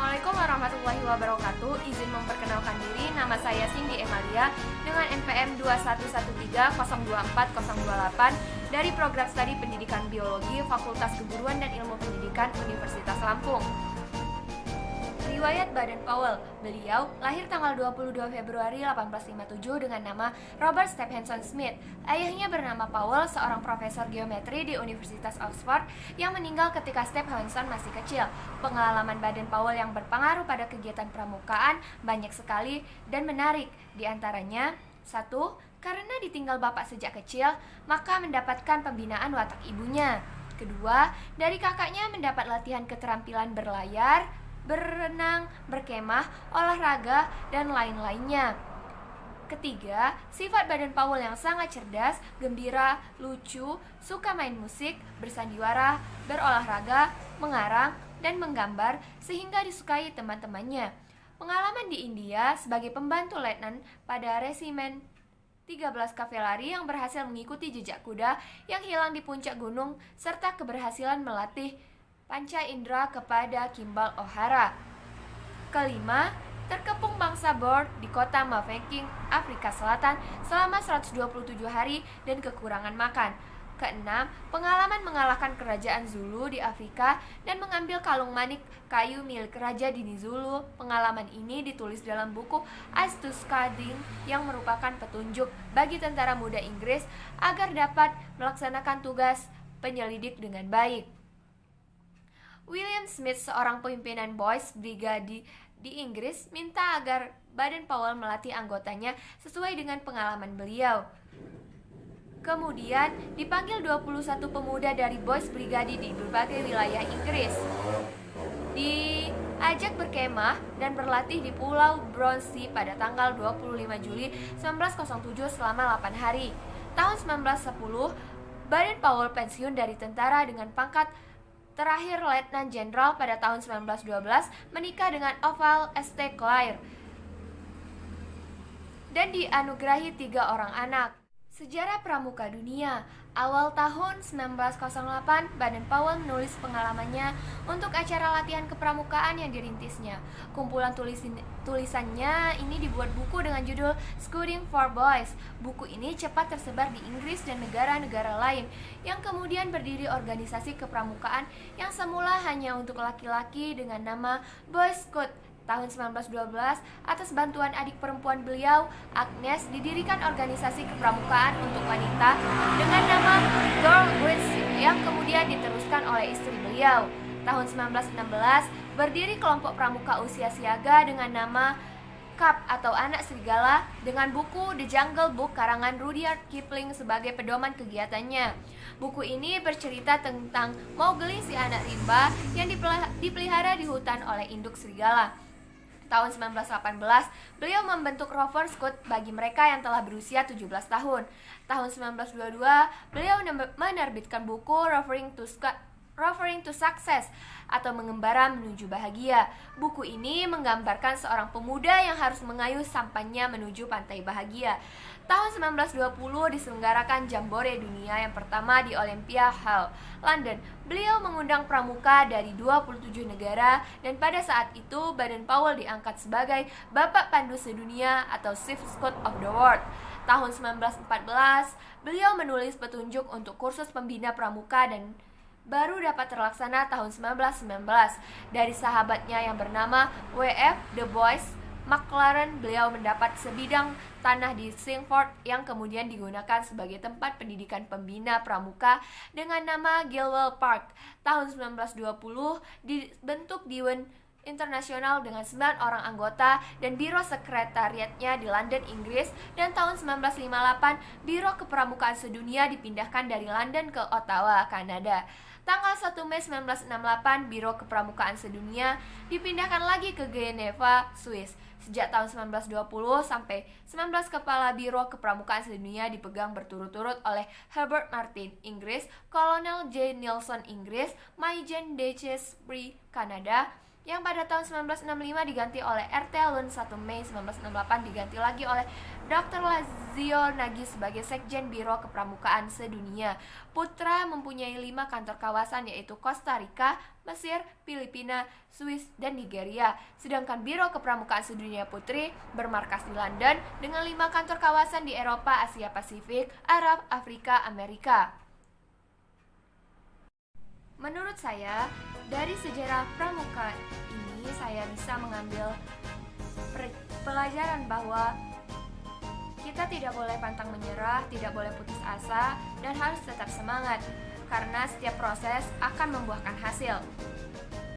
Assalamualaikum warahmatullahi wabarakatuh. Izin memperkenalkan diri, nama saya Cindy Emalia dengan NPM 211302408 dari Program Studi Pendidikan Biologi Fakultas Keguruan dan Ilmu Pendidikan Universitas Lampung. Riwayat Baden-Powell, beliau lahir tanggal 22 Februari 1857 dengan nama Robert Stephenson Smith. Ayahnya bernama Powell, seorang profesor geometri di Universitas Oxford yang meninggal ketika Stephenson masih kecil. Pengalaman Baden-Powell yang berpengaruh pada kegiatan pramukaan banyak sekali dan menarik. Di antaranya, 1. Karena ditinggal bapak sejak kecil, maka mendapatkan pembinaan watak ibunya. Kedua, dari kakaknya mendapat latihan keterampilan berlayar, berenang, berkemah, olahraga, dan lain-lainnya. Ketiga, sifat Baden-Powell yang sangat cerdas, gembira, lucu, suka main musik, bersandiwara, berolahraga, mengarang, dan menggambar sehingga disukai teman-temannya. Pengalaman di India sebagai pembantu letnan pada resimen 13 Kavaleri yang berhasil mengikuti jejak kuda yang hilang di puncak gunung serta keberhasilan melatih panca indera kepada Kimball O'Hara. Kelima, terkepung bangsa Boer di kota Mafeking, Afrika Selatan selama 127 hari dan kekurangan makan. Keenam, pengalaman mengalahkan kerajaan Zulu di Afrika dan mengambil kalung manik kayu milik Raja Dini Zulu. Pengalaman ini ditulis dalam buku Ice to Skading yang merupakan petunjuk bagi tentara muda Inggris agar dapat melaksanakan tugas penyelidik dengan baik. William Smith, seorang pimpinan Boys Brigade di Inggris, minta agar Baden-Powell melatih anggotanya sesuai dengan pengalaman beliau. Kemudian dipanggil 21 pemuda dari Boys Brigade di berbagai wilayah Inggris. Diajak berkemah dan berlatih di Pulau Bronsey pada tanggal 25 Juli 1907 selama 8 hari. Tahun 1910, Baden-Powell pensiun dari tentara dengan pangkat terakhir Letnan Jenderal pada tahun 1912, menikah dengan Oval St. Clair dan dianugerahi 3 orang anak. Sejarah Pramuka Dunia. Awal tahun 1908, Baden-Powell menulis pengalamannya untuk acara latihan kepramukaan yang dirintisnya. Kumpulan tulisannya ini dibuat buku dengan judul Scouting for Boys. Buku ini cepat tersebar di Inggris dan negara-negara lain, yang kemudian berdiri organisasi kepramukaan yang semula hanya untuk laki-laki dengan nama Boy Scout. Tahun 1912, atas bantuan adik perempuan beliau, Agnes, didirikan organisasi kepramukaan untuk wanita dengan nama Girl Guides yang kemudian diteruskan oleh istri beliau. Tahun 1916, berdiri kelompok pramuka usia siaga dengan nama Cub atau Anak Serigala dengan buku The Jungle Book karangan Rudyard Kipling sebagai pedoman kegiatannya. Buku ini bercerita tentang Mowgli, si anak rimba yang dipelihara di hutan oleh induk serigala. Tahun 1918, beliau membentuk Rover Scout bagi mereka yang telah berusia 17 tahun. Tahun 1922, beliau menerbitkan buku Rovering to Success atau Mengembara Menuju Bahagia. Buku ini menggambarkan seorang pemuda yang harus mengayuh sampannya menuju pantai bahagia. Tahun 1920 diselenggarakan Jambore Dunia yang pertama di Olympia Hall, London. Beliau mengundang pramuka dari 27 negara dan pada saat itu Baden-Powell diangkat sebagai Bapak Pandu Sedunia atau Chief Scout of the World. Tahun 1914, beliau menulis petunjuk untuk kursus pembina pramuka dan baru dapat terlaksana tahun 1919. Dari sahabatnya yang bernama W.F. Du Bois McLaren, beliau mendapat sebidang tanah di Singford yang kemudian digunakan sebagai tempat pendidikan pembina pramuka dengan nama Gilwell Park. Tahun 1920 dibentuk Dewan Internasional dengan 9 orang anggota dan biro sekretariatnya di London, Inggris, dan tahun 1958 Biro Kepramukaan Sedunia dipindahkan dari London ke Ottawa, Kanada. Tanggal 1 Mei 1968, Biro Kepramukaan Sedunia dipindahkan lagi ke Geneva, Swiss. Sejak tahun 1920 sampai 19 kepala Biro Kepramukaan Sedunia dipegang berturut-turut oleh Herbert Martin, Inggris, Kolonel J. Nelson, Inggris, Majen D. Chesbury, Kanada, yang pada tahun 1965 diganti oleh RT Lun. 1 Mei 1968 diganti lagi oleh Dr. Lazio Nagy sebagai Sekjen Biro Kepramukaan Sedunia. Putra mempunyai 5 kantor kawasan, yaitu Costa Rica, Mesir, Filipina, Swiss, dan Nigeria. Sedangkan Biro Kepramukaan Sedunia Putri bermarkas di London dengan 5 kantor kawasan di Eropa, Asia Pasifik, Arab, Afrika, Amerika. Menurut saya, dari sejarah pramuka ini saya bisa mengambil pelajaran bahwa kita tidak boleh pantang menyerah, tidak boleh putus asa, dan harus tetap semangat karena setiap proses akan membuahkan hasil.